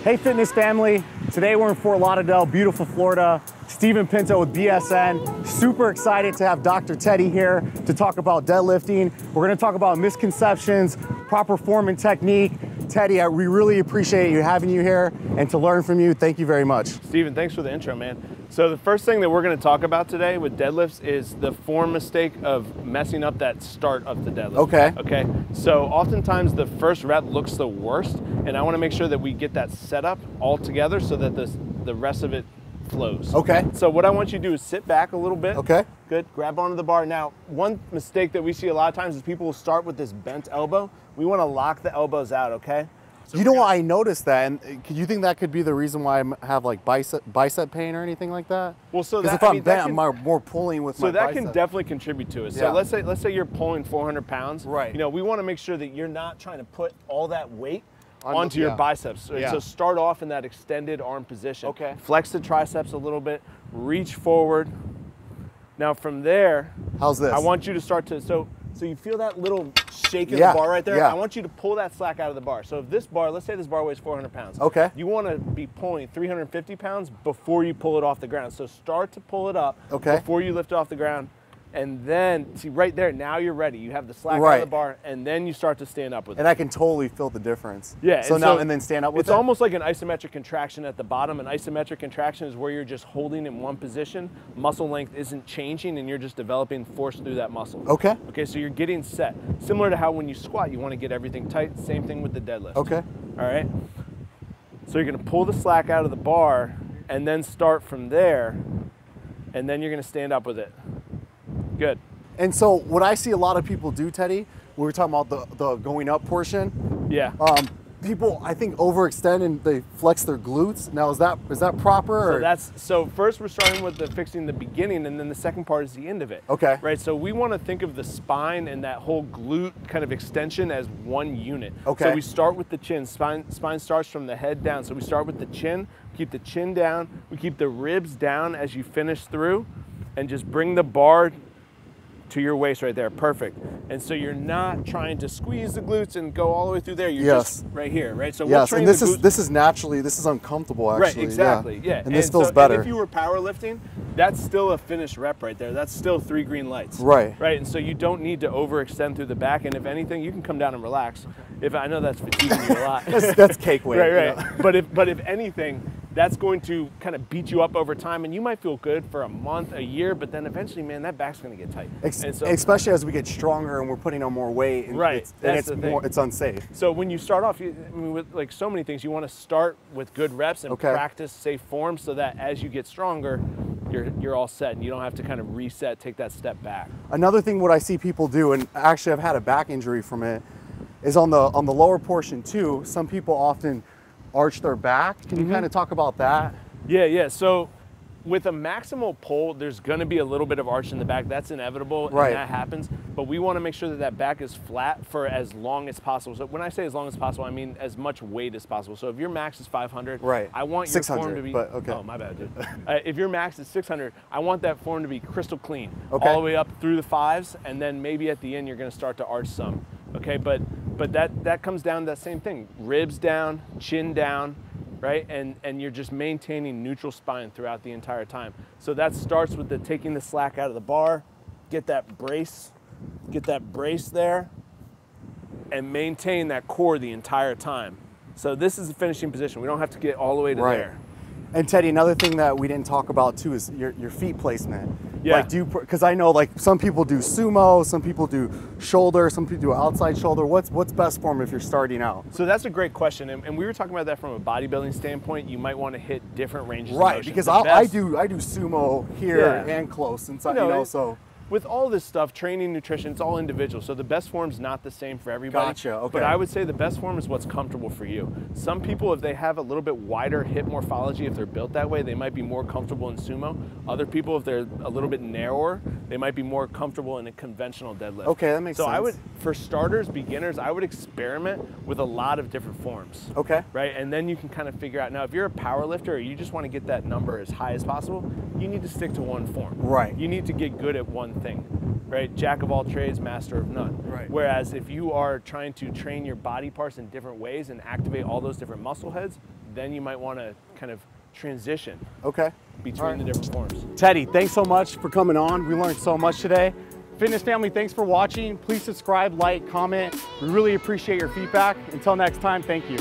Hey fitness family, today we're in Fort Lauderdale, beautiful Florida. Stephen Pinto with BSN. Super excited to have Dr. Teddy here to talk about deadlifting. We're gonna talk about misconceptions, proper form and technique. Teddy, we really appreciate having you here and to learn from you. Thank you very much. Stephen, thanks for the intro, man. So the first thing that we're gonna talk about today with deadlifts is the form mistake of messing up that start of the deadlift. Okay. So oftentimes the first rep looks the worst, and I wanna make sure that we get that set up all together so that the rest of it flows. Okay. So what I want you to do is sit back a little bit. Okay. Good, grab onto the bar. Now, one mistake that we see a lot of times is people will start with this bent elbow. We wanna lock the elbows out, okay? So you know what, I noticed that, and you think that could be the reason why I have like bicep pain or anything like that? Well, so because if I'm bent, I'm more pulling with my bicep. So that can definitely contribute to it. So let's say you're pulling 400 pounds. Right. You know, we want to make sure that you're not trying to put all that weight onto your biceps. So start off in that extended arm position. Okay. Flex the triceps a little bit. Reach forward. Now from there, how's this? I want you to start to so you feel that little shake in the bar right there? I want you to pull that slack out of the bar. So if this bar, let's say this bar weighs 400 pounds. Okay. You want to be pulling 350 pounds before you pull it off the ground. So start to pull it up before you lift it off the ground. And then, see right there, now you're ready. You have the slack out of the bar, and then you start to stand up with it. And I can totally feel the difference. Yeah. So now, and then stand up with it? It's almost like an isometric contraction at the bottom. An isometric contraction is where you're just holding in one position. Muscle length isn't changing, and you're just developing force through that muscle. Okay. Okay, so you're getting set. Similar to how when you squat, you want to get everything tight. Same thing with the deadlift. Okay. All right. So you're going to pull the slack out of the bar, and then start from there, and then you're going to stand up with it. Good. And so what I see a lot of people do, Teddy, we were talking about the going up portion. Yeah. People, I think, overextend and they flex their glutes. Now, is that proper? So first we're starting with fixing the beginning, and then the second part is the end of it. Okay. Right. So we want to think of the spine and that whole glute kind of extension as one unit. Okay. So we start with the chin. Spine starts from the head down. So we start with the chin. Keep the chin down. We keep the ribs down as you finish through, and just bring the bar to your waist right there. Perfect. And so you're not trying to squeeze the glutes and go all the way through there. You're just right here, right? So we'll train and this is uncomfortable actually. Right, exactly. Yeah. And this feels better. And if you were powerlifting, that's still a finished rep right there. That's still 3 green lights. Right. Right. And so you don't need to overextend through the back. And if anything, you can come down and relax. If I know that's fatiguing you a lot. that's cake weight. Right. But if anything, that's going to kind of beat you up over time, and you might feel good for a month, a year, but then eventually, man, that back's going to get tight. Especially as we get stronger and we're putting on more weight. And it's unsafe. So when you start off, with like so many things, you want to start with good reps and practice safe form, so that as you get stronger, you're all set and you don't have to kind of reset, take that step back. Another thing what I see people do, and actually I've had a back injury from it, is on the lower portion too. Some people often arch their back. Can you kind of talk about that? Yeah. So with a maximal pull, there's going to be a little bit of arch in the back. That's inevitable, and that happens. But we want to make sure that back is flat for as long as possible. So when I say as long as possible, I mean as much weight as possible. So if your max is 500, I want your form to be. Oh, my bad, dude. If your max is 600, I want that form to be crystal clean, all the way up through the 5s, and then maybe at the end you're going to start to arch some. Okay, but that comes down to that same thing: ribs down, chin down, right? And you're just maintaining neutral spine throughout the entire time. So that starts with taking the slack out of the bar, get that brace there, and maintain that core the entire time. So this is the finishing position. We don't have to get all the way to there. And Teddy, another thing that we didn't talk about too is your feet placement. Yeah. Like, because I know like some people do sumo, some people do shoulder, some people do outside shoulder. What's best form if you're starting out? So that's a great question, and we were talking about that from a bodybuilding standpoint. You might want to hit different ranges of motion. Because I do sumo here and close, and so. With all this stuff, training, nutrition, it's all individual. So the best form's not the same for everybody. Gotcha, okay. But I would say the best form is what's comfortable for you. Some people, if they have a little bit wider hip morphology, if they're built that way, they might be more comfortable in sumo. Other people, if they're a little bit narrower, they might be more comfortable in a conventional deadlift. Okay, that makes sense. So for starters, beginners, I would experiment with a lot of different forms. Okay. Right, and then you can kind of figure out, now if you're a power lifter or you just want to get that number as high as possible, you need to stick to one form. Right. You need to get good at one thing. Right? Jack of all trades, master of none. Right. Whereas if you are trying to train your body parts in different ways and activate all those different muscle heads, then you might want to kind of transition between the different forms. Teddy, thanks so much for coming on. We learned so much today. Fitness family, thanks for watching. Please subscribe, like, comment. We really appreciate your feedback. Until next time, thank you.